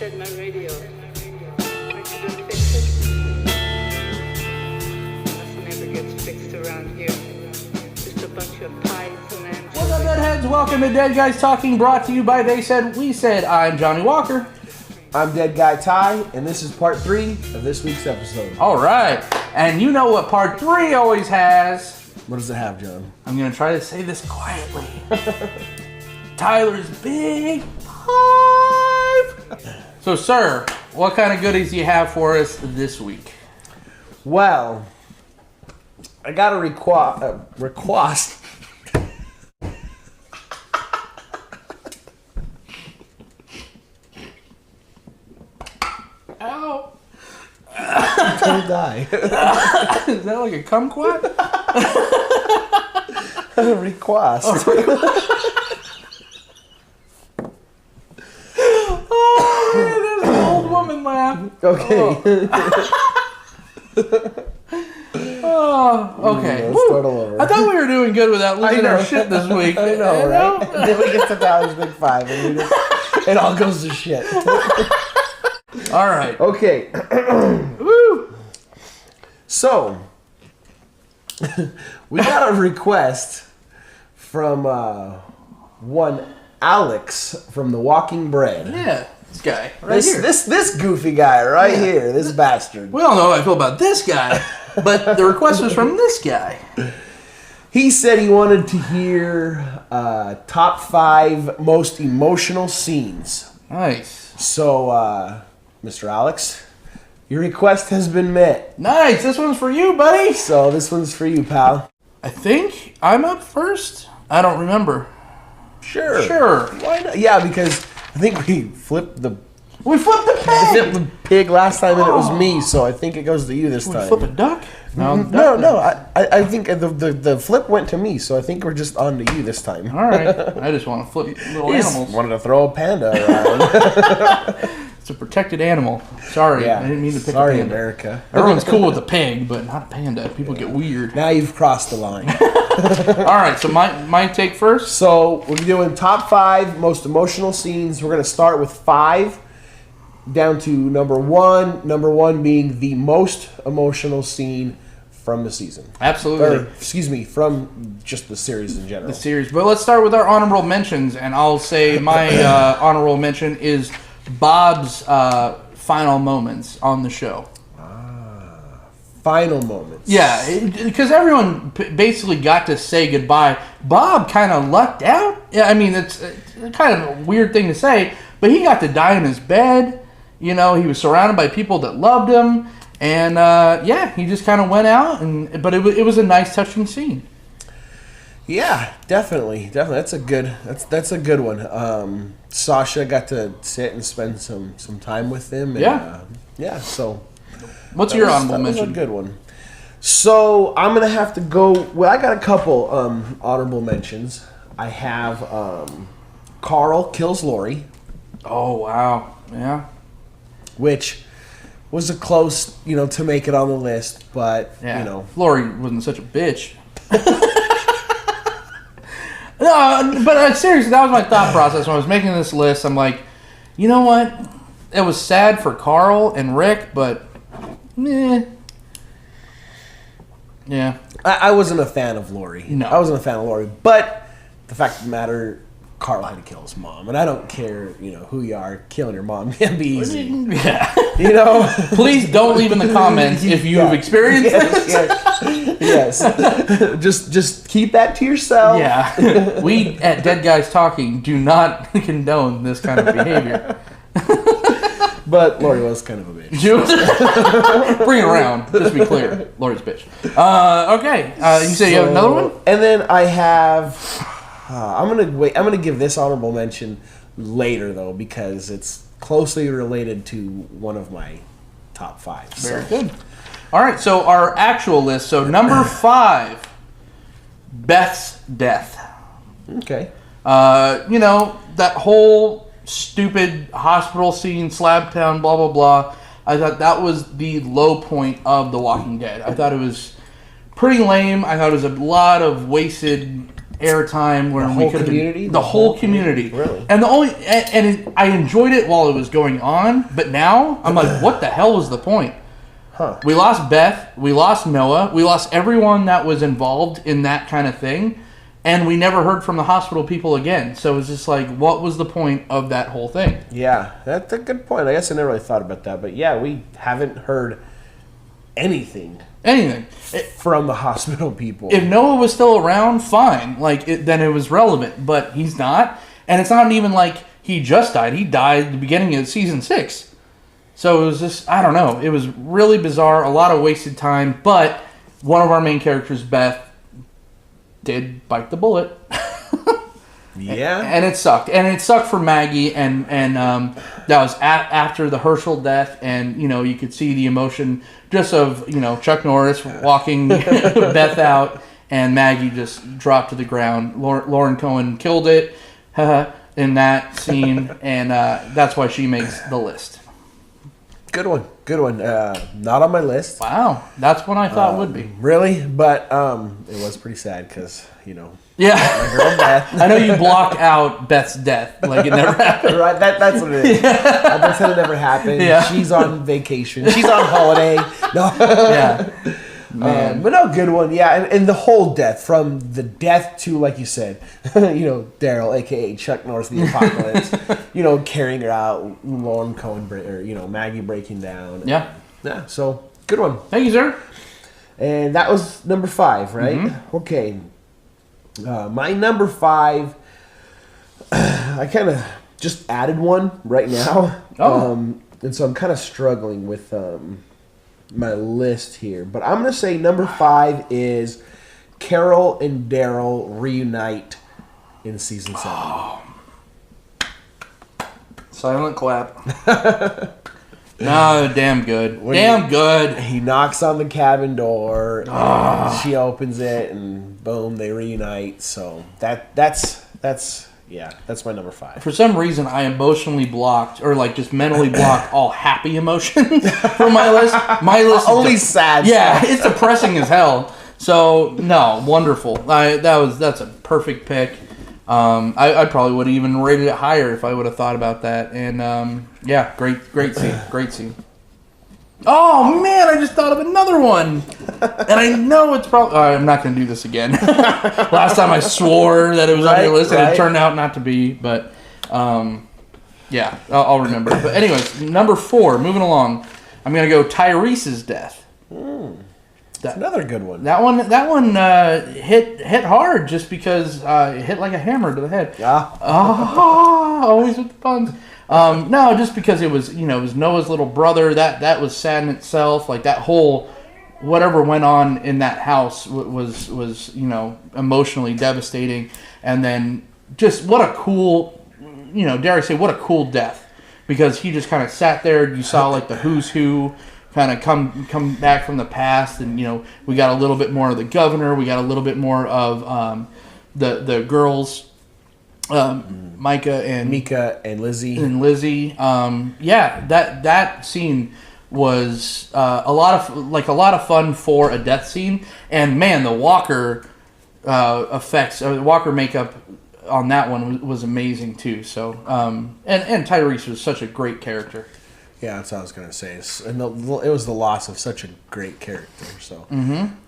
said my radio. Aren't you gonna fix it? Nothing ever gets fixed around here. Just a bunch of pies and answers. What's up, Deadheads? Welcome to Dead Guys Talking, brought to you by They Said, We Said. I'm Johnny Walker. I'm Dead Guy Ty, and this is part 3 of this week's episode. All right. And you know what part 3 always has? What does it have, John? I'm going to try to say this quietly. Tyler's Big 5. So, sir, what kind of goodies do you have for us this week? Well, I got a request. Ow. Don't die. Is that like a kumquat? A request. Oh, man, there's an old woman laugh. Okay. Oh, okay. Let's start all over. I thought we were doing good without losing our shit this week. I know, right? Then we get to Tyler's Big 5, and it all goes to shit. All right. Okay. Woo. So, we got a request from one Alex from The Walking Bread. Yeah, this guy right here. This goofy guy right here, this bastard. We all know how I feel about this guy, but the request was from this guy. He said he wanted to hear top 5 most emotional scenes. Nice. So, Mr. Alex, your request has been met. Nice. This one's for you, buddy. So this one's for you, pal. I think I'm up first. I don't remember. Sure. Why not? Yeah, because I think we flipped the pig last time, and it was me. So I think it goes to you this time. Flip a duck? No. I think the flip went to me, so I think we're just on to you this time. All right. I just want to flip little animals. Wanted to throw a panda around. It's a protected animal. Sorry, I didn't mean to pick a Sorry, panda. America. Everyone's cool with a pig, but not a panda. People get weird. Now you've crossed the line. All right, so my take first. So we're doing top 5 most emotional scenes. We're going to start with 5 down to number 1. Number 1 being the most emotional scene from the season. Absolutely. From just the series in general. The series. But let's start with our honorable mentions, and I'll say my honorable mention is Bob's final moments on the show. Final moments. Yeah, because everyone basically got to say goodbye. Bob kind of lucked out. Yeah, I mean, it's kind of a weird thing to say, but he got to die in his bed. You know, he was surrounded by people that loved him, and he just kind of went out. But it was a nice, touching scene. Yeah, definitely. That's a good one. Sasha got to sit and spend some time with him. And, so. What's your honorable mention? That was a good one. So I'm gonna have to go. Well, I got a couple honorable mentions. I have Carl kills Lori. Oh wow, yeah. Which was a close, to make it on the list, but Lori wasn't such a bitch. No, but seriously, that was my thought process when I was making this list. I'm like, you know what? It was sad for Carl and Rick, but meh. Yeah. I wasn't a fan of Lori. No. I wasn't a fan of Lori. But the fact of the matter, Carl had to kill his mom. And I don't care, who you are. Killing your mom can be easy. Yeah. Please don't leave in the comments if you've experienced this. Yes. Just keep that to yourself. Yeah. We at Dead Guys Talking do not condone this kind of behavior. But Lori was kind of a bitch. Bring it around, just to be clear. Lori's a bitch. Okay. You say you have another one? And then I have... I'm gonna give this honorable mention later, though, because it's closely related to one of my top 5. Very good. All right, so our actual list. So number 5, Beth's death. Okay. That whole stupid hospital scene, Slab Town, blah, blah, blah. I thought that was the low point of The Walking Dead. I thought it was pretty lame. I thought it was a lot of wasted airtime where The we whole could community? the whole community. Really? And I enjoyed it while it was going on, but now I'm like, what the hell was the point? Huh. We lost Beth, we lost Noah, we lost everyone that was involved in that kind of thing, and we never heard from the hospital people again. So it's just like, what was the point of that whole thing? Yeah, that's a good point. I guess I never really thought about that. But yeah, we haven't heard anything from the hospital people. If Noah was still around, fine. Then it was relevant. But he's not. And it's not even like he just died. He died at the beginning of season 6. So it was just, I don't know. It was really bizarre. A lot of wasted time. But one of our main characters, Beth, did bite the bullet. Yeah. And it sucked. And it sucked for Maggie. And that was after the Herschel death. And, you could see the emotion just of, Chuck Norris walking Beth out. And Maggie just dropped to the ground. Lauren Cohen killed it in that scene. And that's why she makes the list. Good one. Not on my list. Wow. That's what I thought would be. Really? But it was pretty sad because, Yeah. my girl Beth. I know you block out Beth's death. Like it never happened. Right, that's what it is. I just said it never happened. Yeah. She's on vacation. She's on holiday. No. Yeah. Man. But no, good one. Yeah, and the whole death, from the death to, like you said, Darryl, a.k.a. Chuck Norris, the Apocalypse, carrying her out, Lauren Cohen, or, Maggie breaking down. Yeah. Yeah, so good one. Thank you, sir. And that was number 5, right? Mm-hmm. Okay. My number 5, I kind of just added one right now. Oh. And so I'm kind of struggling with my list here. But I'm going to say number 5 is Carol and Darryl reunite in season 7. Oh. Silent clap. No, damn good. Damn good. He knocks on the cabin door, and she opens it, and boom, they reunite. So that's my number 5. For some reason, I emotionally blocked, or just mentally blocked all happy emotions from my list. My list is Only sad. Yeah, stuff. it's depressing as hell. So no, wonderful. That's a perfect pick. I probably would have even rated it higher if I would have thought about that. And yeah, great scene. Oh man, I just thought of another one, and I know it's probably. I'm not going to do this again. Last time I swore that it was on your list, and it turned out not to be. But yeah, I'll remember. But anyways, number 4. Moving along, I'm going to go Tyrese's death. That's another good one. That one hit hard just because it hit like a hammer to the head. Yeah. Always with the puns. No, just because it was Noah's little brother. That was sad in itself. Like that whole whatever went on in that house was emotionally devastating. And then just what a cool, dare I say, what a cool death, because he just kind of sat there. You saw like the who's who kind of come back from the past, and we got a little bit more of the governor. We got a little bit more of the girls. Micah and Mika and Lizzie. Yeah, that scene was a lot of fun for a death scene, and man, the Walker effects, Walker makeup on that one was amazing too. So and Tyrese was such a great character. Yeah, that's what I was going to say. And it was the loss of such a great character. So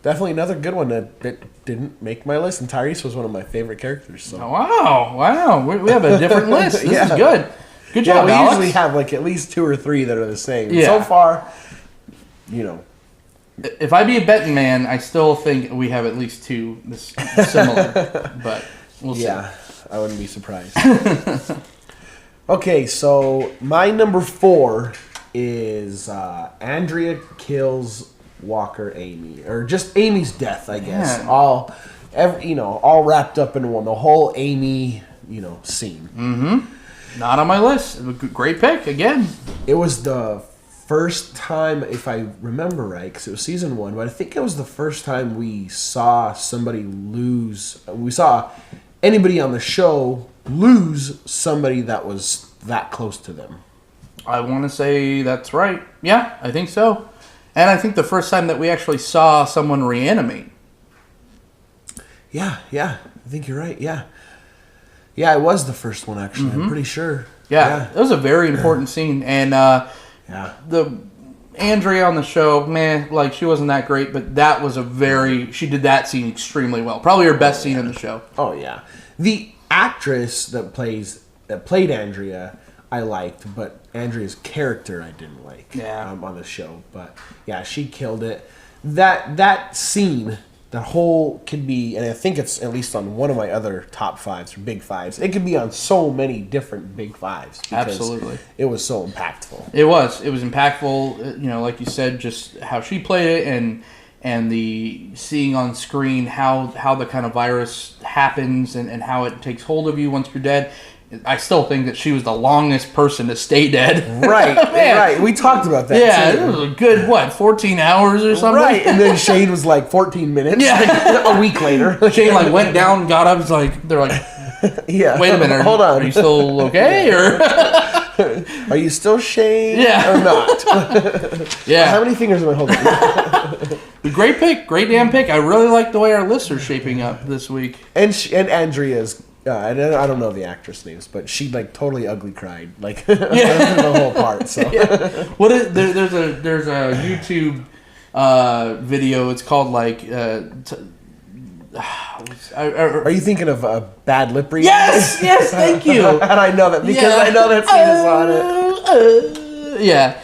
definitely another good one that didn't make my list. And Tyrese was one of my favorite characters. So wow, we have a different list. This is good. Good job, we Alex. usually have at least 2 or 3 that are the same. Yeah. So far, If I be a betting man, I still think we have at least 2 similar. But we'll see. Yeah, I wouldn't be surprised. Okay, so my number 4 is Andrea kills Walker Amy, or just Amy's death, I guess. Yeah. All wrapped up in one. The whole Amy, scene. Mm-hmm. Not on my list. Great pick again. It was the first time, if I remember right, because it was season 1, but I think it was the first time we saw somebody lose. We saw anybody on the show lose somebody that was that close to them. I want to say that's right. Yeah, I think so. And I think the first time that we actually saw someone reanimate. Yeah. I think you're right. Yeah. Yeah, it was the first one, actually. I'm pretty sure. Yeah, it was a very important scene. And the Andrea on the show, man, like, she wasn't that great, but that was she did that scene extremely well. Probably her best scene in the show. Oh, yeah. The actress that played Andrea, I liked, but Andrea's character I didn't like on the show. But, yeah, she killed it. That scene... The whole could be, and I think it's at least on one of my other top fives or big fives. It could be on so many different big fives. Absolutely. It was so impactful. It was impactful. You know, like you said, just how she played it, and the seeing on screen how the kind of virus happens and how it takes hold of you once you're dead. I still think that she was the longest person to stay dead. Right, right. We talked about that, too. Yeah, it was a good, 14 hours or something? Right, and then Shane was like 14 minutes. Yeah. A week later. Shane, went down, got up, they're like, yeah. Wait a minute, hold on. Are you still okay, or... Are you still Shane or not? Yeah. How many fingers am I holding? Great pick. Great damn pick. I really like the way our lists are shaping up this week. And Andrea's... I don't know the actress names, but she totally ugly cried the whole part. So there's a YouTube video. It's called are you thinking of bad lip reading? Yes, thank you. And I know that because I know that scene is on it. Yeah.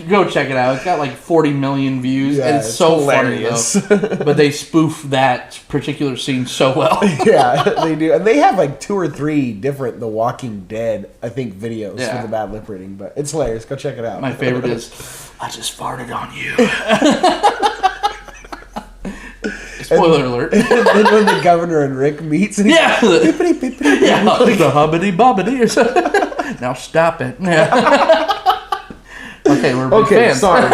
Go check it out. It's got 40 million views, and it's so hilarious. Funny though. But they spoof that particular scene so well. Yeah, they do, and they have 2 or 3 different The Walking Dead, I think, videos for the bad lip reading. But it's hilarious. Go check it out. My favorite is, "I just farted on you." Spoiler alert. And then when the governor and Rick meets, and he's bippity, bippity, the hubbity bobbity or something. Now stop it. Yeah. Okay, we're big fans. Sorry.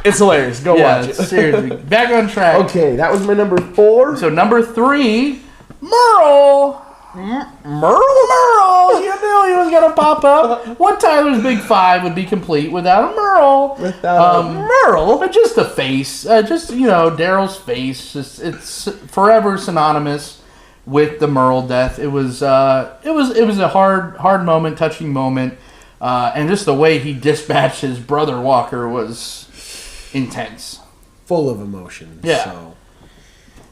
It's hilarious. Go watch it. Seriously. Back on track. Okay, that was my number 4. So number 3, Merle. Merle. You knew he was gonna pop up. What Tyler's Big Five would be complete without a Merle? Merle, but just the face, Darrell's face. It's forever synonymous with the Merle death. It was a hard moment, touching moment. And just the way he dispatched his brother Walker was intense. Full of emotion. Yeah. So.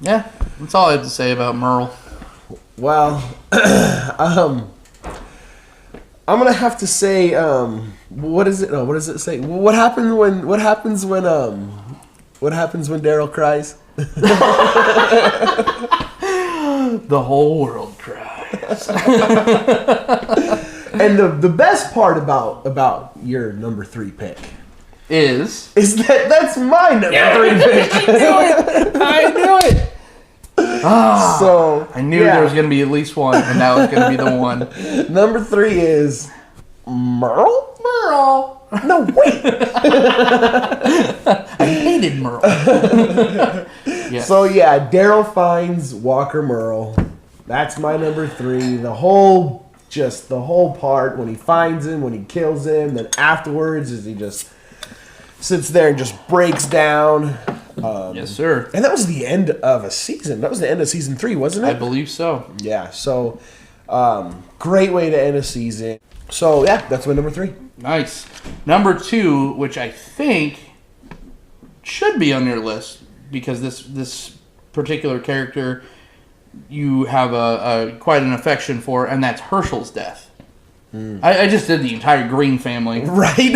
Yeah, that's all I have to say about Merle. Well, I'm gonna have to say, what is it? No, what does it say? What happens when Darrell cries? The whole world cries. And the best part about your number 3 pick is that's my number 3 pick. I knew it. So I knew there was going to be at least one, and that was going to be the one. Number 3 is Merle. No, wait. I hated Merle. Yes. So Darrell finds Walker Merle. That's my number 3. The whole part when he finds him, when he kills him, then afterwards as he just sits there and just breaks down. Yes, sir. And that was the end of a season. That was the end of season 3, wasn't it? I believe so. Yeah. So, great way to end a season. So that's my number 3. Nice. Number 2, which I think should be on your list because this particular character you have a quite an affection for, and that's Herschel's death. I just did the entire Green family. Right.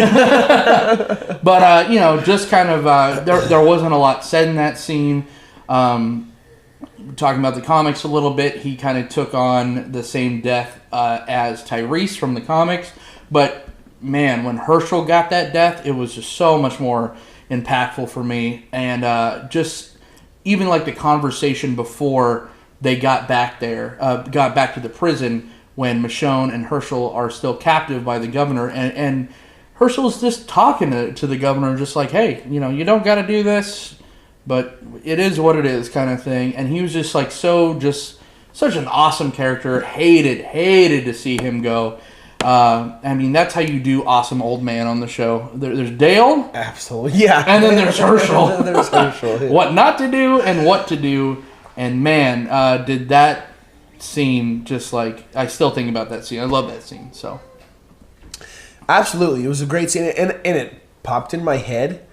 But, just kind of, there wasn't a lot said in that scene. Talking about the comics a little bit, he kind of took on the same death as Tyrese from the comics. But, man, when Herschel got that death, it was just so much more impactful for me. And just even the conversation before they got back to the prison when Michonne and Herschel are still captive by the governor. And Herschel's just talking to the governor, just hey, you don't got to do this, but it is what it is kind of thing. And he was just such an awesome character. Hated to see him go. That's how you do awesome old man on the show. There's Dale. Absolutely. Yeah. And then there's Herschel. There's Herschel. Yeah. What not to do and what to do. And man, did that scene just like, I still think about that scene. I love that scene. So Absolutely, it was a great scene, and it popped in my head,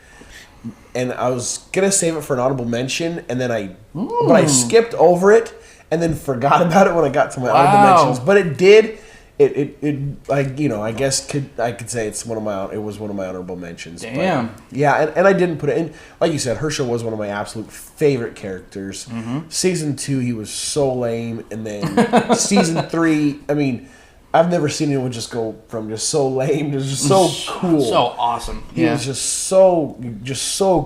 and I was gonna save it for an honorable mention, and then but I skipped over it, and then forgot about it when I got to my honorable mentions. But it did. I guess I could say it was one of my honorable mentions. Damn. But, yeah, and I didn't put it in. Like you said, Herschel was one of my absolute favorite characters. Season 2, he was so lame, and then Season 3, I mean, I've never seen anyone just go from just so lame to just so cool. So awesome. He was just so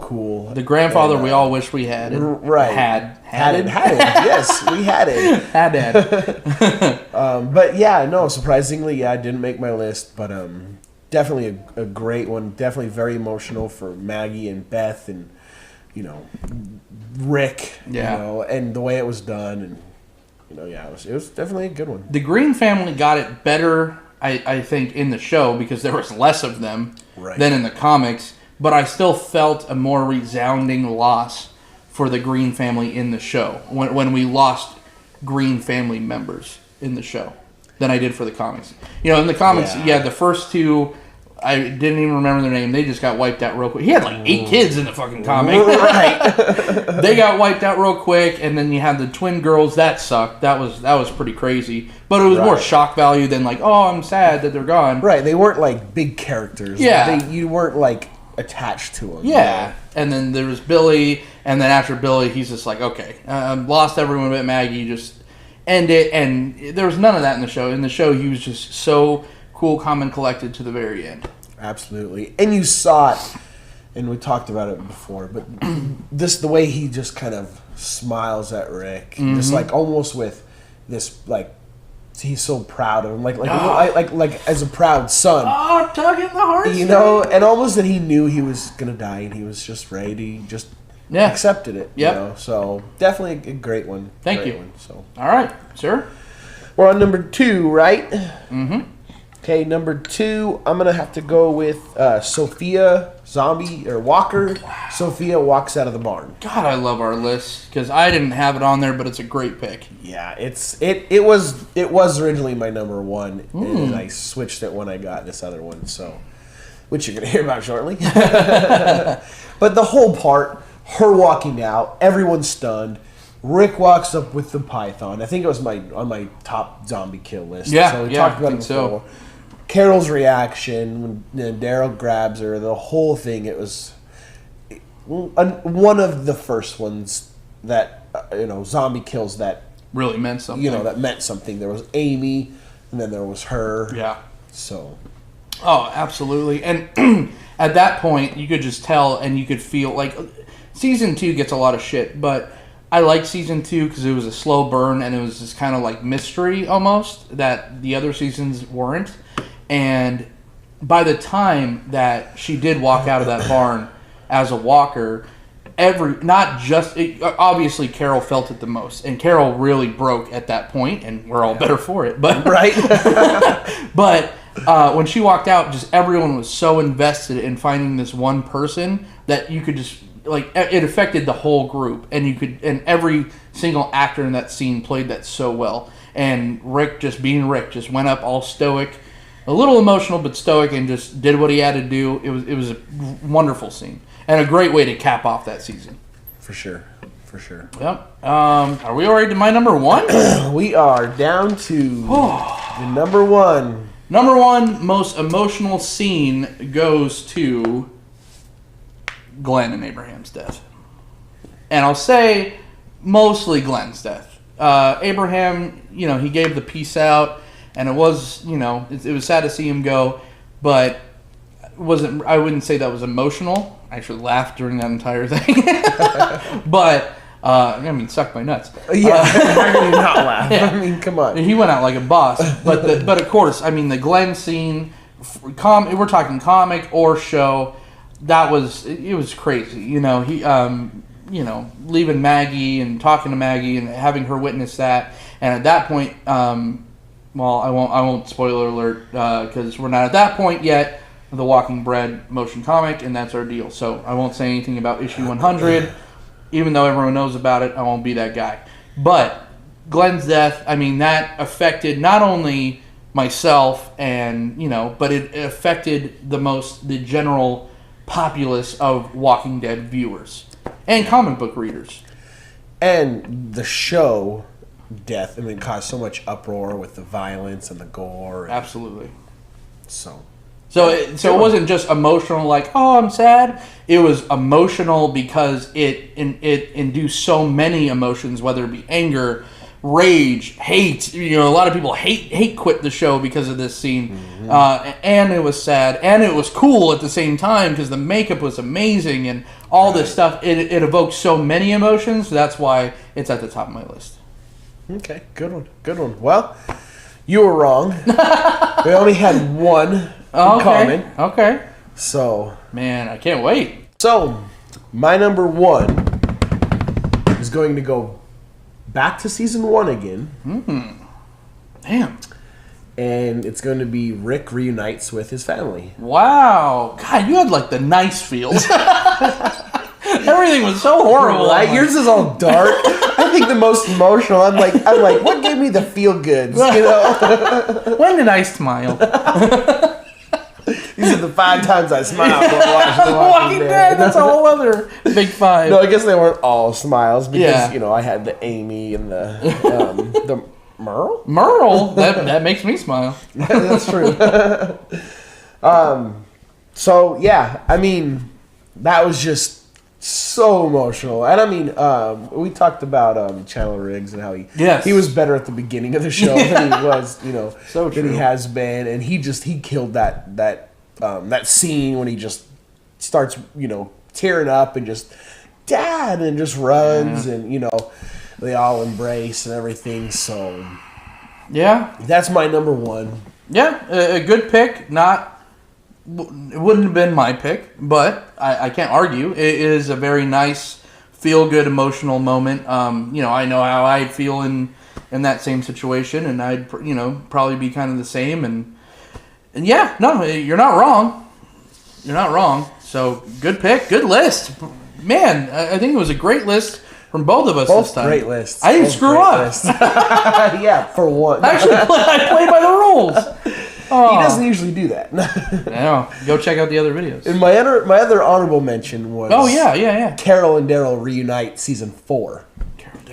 cool. The grandfather we all wish we had. Right. Had it. Yes, we had it. Had. But yeah, no, surprisingly, I didn't make my list, but definitely a great one. Definitely very emotional for Maggie and Beth and, Rick, and the way it was done. And, it was definitely a good one. The Green family got it better, I think, in the show because there was less of them than in the comics. But I still felt a more resounding loss for the Green family in the show when we lost Green family members in the show than I did for the comics. In the comics, the first two, I didn't even remember their name. They just got wiped out real quick. He had like 8 kids in the fucking comic. Right. They got wiped out real quick, and then you had the twin girls. That sucked. That was pretty crazy. But it was more shock value than like, oh, I'm sad that they're gone. Right. They weren't like big characters. Yeah. You weren't like attached to them. Yeah. And then there was Billy, and then after Billy, he's just like, okay, lost everyone but Maggie, just end it. And there was none of that in the show. In the show, he was just so cool, calm, and collected to the very end. Absolutely. And you saw it, and we talked about it before, but the way he just kind of smiles at Rick, just like almost with this, like, he's so proud of him, like as a proud son. Oh, tugging the heart. And almost that he knew he was going to die, and he was just ready to just accepted it. Yep. So definitely a great one. Thank you. So. All right, sir. We're on number 2, right? Mm-hmm. Okay, number 2, I'm going to have to go with Sophia, zombie, or Walker. Sophia walks out of the barn. God, I love our list, because I didn't have it on there, but it's a great pick. Yeah, it was originally my number 1, and I switched it when I got this other one, so, which you're going to hear about shortly. But the whole part, her walking out, everyone's stunned. Rick walks up with the python. I think it was on my top zombie kill list. Yeah, so we talked about it before. So. Carol's reaction when Darrell grabs her, the whole thing, it was one of the first ones that, zombie kills that really meant something. That meant something. There was Amy, and then there was her. Yeah. So. Oh, absolutely. And at that point, you could just tell and you could feel, like, Season 2 gets a lot of shit, but I liked Season 2 because it was a slow burn and it was this kind of like mystery almost that the other seasons weren't. And by the time that she did walk out of that barn as a walker, obviously Carol felt it the most, and Carol really broke at that point, and we're all better for it. But right, but when she walked out, just everyone was so invested in finding this one person that you could just it affected the whole group, and every single actor in that scene played that so well. And Rick, just being Rick, just went up all stoic. A little emotional, but stoic, and just did what he had to do. It was a wonderful scene and a great way to cap off that season. For sure. Yep. Are we already to my number 1? We are down to the number 1. Number 1 most emotional scene goes to Glenn and Abraham's death, and I'll say mostly Glenn's death. Abraham, he gave the peace out. And it was, it was sad to see him go, but I wouldn't say that was emotional. I actually laughed during that entire thing. But, suck my nuts. Yeah, how can you not laugh? Yeah. Come on. He went out like a boss. But of course, the Glenn scene, we're talking comic or show, it was crazy. He, leaving Maggie and talking to Maggie and having her witness that. And at that point, well, I won't spoiler alert because we're not at that point yet. The Walking Bread motion comic, and that's our deal. So I won't say anything about issue 100 even though everyone knows about it, I won't be that guy. But Glenn's death, I mean, that affected not only myself and, but it affected the general populace of Walking Dead viewers and comic book readers. And the show Death, caused so much uproar with the violence and the gore. Absolutely. So it wasn't just emotional, like, oh, I'm sad. It was emotional because it induced so many emotions, whether it be anger, rage, hate. A lot of people hate quit the show because of this scene. And it was sad, and it was cool at the same time because the makeup was amazing and all this stuff. It evoked so many emotions. That's why it's at the top of my list. Okay, good one. Well, you were wrong. We only had one in common. Okay. So, man, I can't wait. So, my number one is going to go back to season 1 again. Damn. And it's going to be Rick reunites with his family. Wow. God, you had like the nice feels. Everything was so horrible. Right? Yours is all dark. I think the most emotional. I'm like, what gave me the feel goods? When did I smile? These are the 5 times I smiled while watching The Walking Dead. That's a whole other big 5. No, I guess they weren't all smiles because I had the Amy and the Merle. That makes me smile. That's true. So yeah, that was just so emotional, and we talked about Chandler Riggs and how he was better at the beginning of the show than he was, so true. than he has been, and he killed that scene when he just starts tearing up and just dad and just runs and they all embrace and everything. So yeah, that's my number one. Yeah, a good pick. It wouldn't have been my pick, but I can't argue. It is a very nice, feel-good, emotional moment. I know how I'd feel in that same situation, and I'd probably be kind of the same. And yeah, no, you're not wrong. You're not wrong. So good pick, good list, man. I think it was a great list from both of us this time. Great lists. I didn't screw up. Yeah, for one. Actually, I played by the rules. Oh. He doesn't usually do that. I know. Go check out the other videos. And my other honorable mention was Carol and Darryl reunite season 4.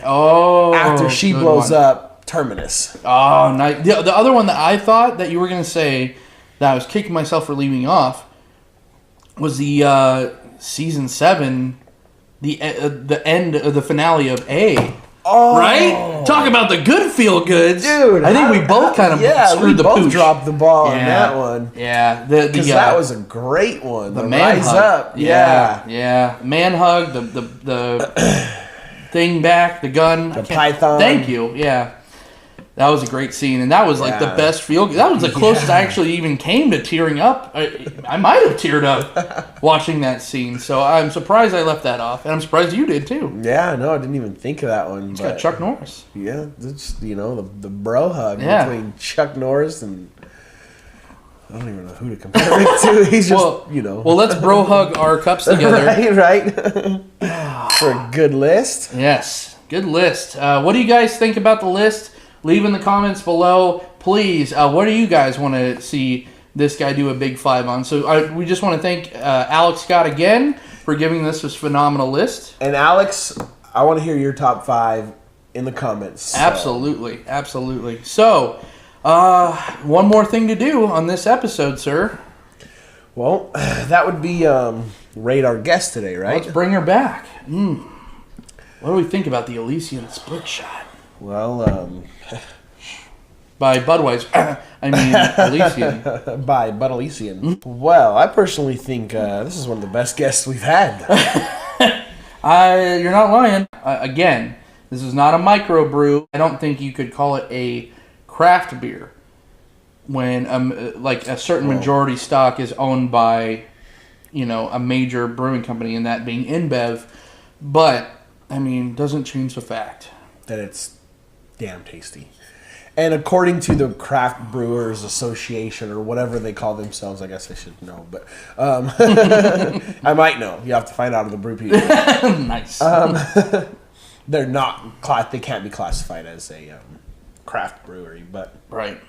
Oh, after she blows up Terminus. Oh, nice. The other one that I thought that you were going to say that I was kicking myself for leaving off was the season 7, the end of the finale of A. Oh. Right? Talk about the good feel goods. Dude. I think we both kind of screwed the pooch. We both dropped the ball on that one. Yeah. Because that was a great one. The man Rise hug. Up. Yeah. Man hug, the thing back, the gun. The python. Thank you. Yeah. That was a great scene, and that was like the best feel. That was the closest I actually even came to tearing up. I might have teared up watching that scene, so I'm surprised I left that off, and I'm surprised you did too. Yeah, no, I didn't even think of that one. It's got Chuck Norris. Yeah, it's the bro hug between Chuck Norris and I don't even know who to compare it to. He's just Well, let's bro hug our cups together. right. For a good list. Yes, good list. What do you guys think about the list? Leave in the comments below, please. What do you guys want to see this guy do a big 5 on? So we just want to thank Alex Scott again for giving us this phenomenal list. And Alex, I want to hear your top 5 in the comments. So. Absolutely. So, one more thing to do on this episode, sir. Well, that would be rate our guest today, right? Let's bring her back. What do we think about the Elysian split shot? Well, by Budweiser. I mean, Elysian. By Bud Elysian. Well, I personally think this is one of the best guests we've had. You're not lying. Again, this is not a microbrew. I don't think you could call it a craft beer when like a certain majority stock is owned by, a major brewing company, and that being InBev. But, doesn't change the fact that it's damn tasty. And according to the Craft Brewers Association, or whatever they call themselves, I guess I should know, but I might know. You have to find out of the brew people. Nice. They're not, they can't be classified as a craft brewery, but right.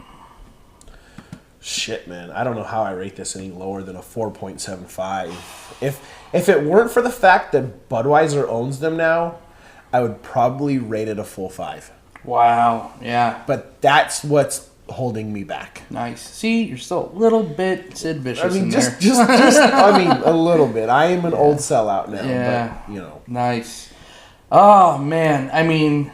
Shit, man, I don't know how I rate this any lower than a 4.75. If it weren't for the fact that Budweiser owns them now, I would probably rate it a full 5. Wow. Yeah. But that's what's holding me back. Nice. See, you're still a little bit Sid Vicious. I mean, in just there. I mean, a little bit. I am an old sellout now, but you know. Nice. Oh man, I mean,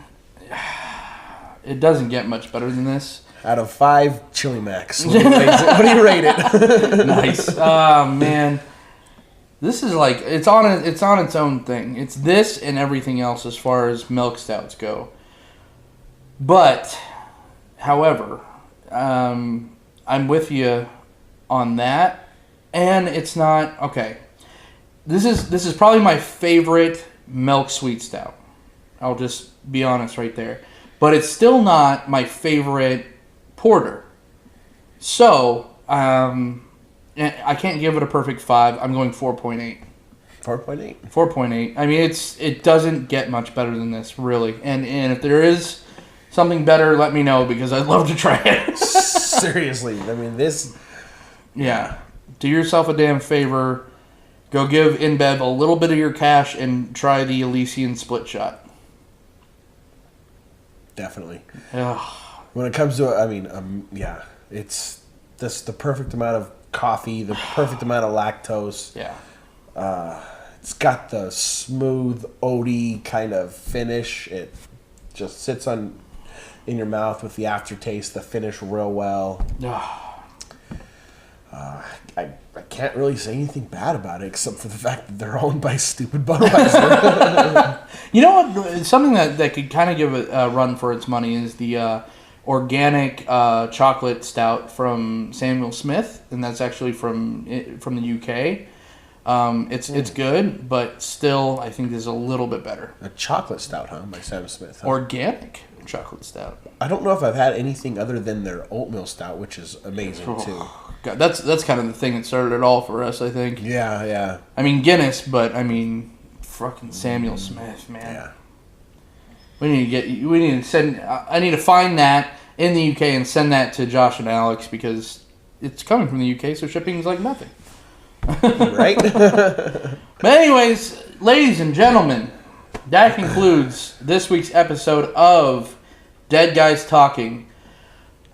it doesn't get much better than this. Out of 5 Chili Max, what do you rate it? Nice. Oh man, this is like it's on its own thing. It's this and everything else as far as milk stouts go. But, however, I'm with you on that, and it's not okay. This is probably my favorite milk sweet stout. I'll just be honest right there, but it's still not my favorite porter. So I can't give it a perfect 5. I'm going 4.8. 4.8. 4.8. I mean, it doesn't get much better than this, really. And if there is something better, let me know, because I'd love to try it. Seriously, I mean, this... Yeah. Do yourself a damn favor. Go give InBev a little bit of your cash and try the Elysian split shot. Definitely. Ugh. When it comes to, I mean, yeah, it's just the perfect amount of coffee, the perfect amount of lactose. Yeah. It's got the smooth, oaty kind of finish. It just sits in your mouth with the aftertaste, the finish real well. I can't really say anything bad about it except for the fact that they're owned by stupid Budweiser. You know what? Something that could kind of give it a run for its money is the organic chocolate stout from Samuel Smith, and that's actually from the UK. It's good, but still, I think there's a little bit better. A chocolate stout, huh? By Sam Smith. Huh? Organic chocolate stout. I don't know if I've had anything other than their oatmeal stout, which is amazing too. God, that's kind of the thing that started it all for us, I think. Yeah, yeah. I mean Guinness, but I mean fucking Samuel Smith, man. Yeah. We need to send. I need to find that in the UK and send that to Josh and Alex, because it's coming from the UK, so shipping is like nothing. Right? But anyways, ladies and gentlemen, that concludes this week's episode of Dead Guys Talking.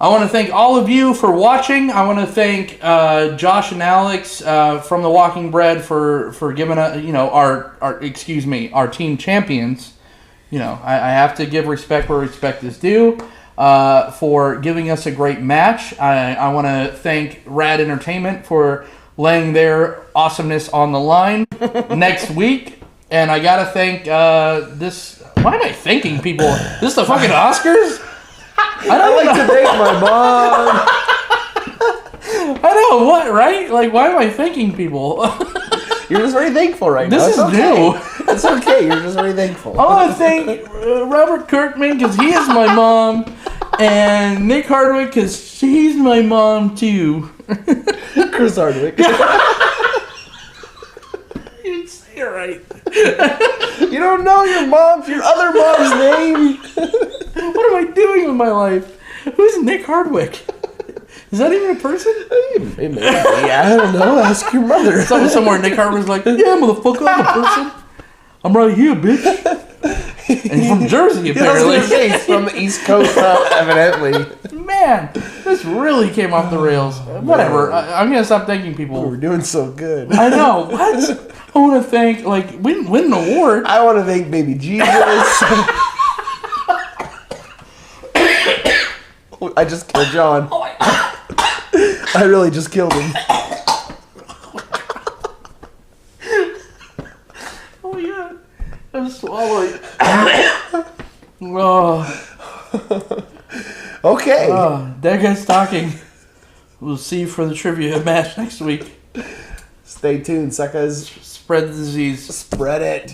I want to thank all of you for watching. I want to thank Josh and Alex from The Walking Bread for giving us, our team champions. You know, I have to give respect where respect is due. For giving us a great match. I want to thank Rad Entertainment for laying their awesomeness on the line next week. And I got to thank this... Why am I thanking people? This is the fucking Oscars? I like to thank my mom. I know, what, right? Like, why am I thanking people? You're just very thankful right now. This is new. It's okay. You're just very thankful. I want to thank Robert Kirkman, because he is my mom, and Nick Hardwick, because she's my mom, too. Chris Hardwick. You didn't say it right. You don't know your other mom's name. What am I doing with my life? Who's Nick Hardwick? Is that even a person? Maybe. I don't know. Ask your mother. Somewhere Nick Hardwick's like, yeah, motherfucker, I'm a person. I'm right here, bitch. And he's from Jersey, apparently. He's from the East Coast, evidently. Man, this really came off the rails. Whatever. I'm going to stop thanking people. We're doing so good. I know. What? I want to thank, win an award. I want to thank baby Jesus. I just killed John. I really just killed him. Oh my god. I'm swallowing. Oh. Okay. That guy's talking. We'll see you for the trivia match next week. Stay tuned, suckers. Spread the disease. Spread it.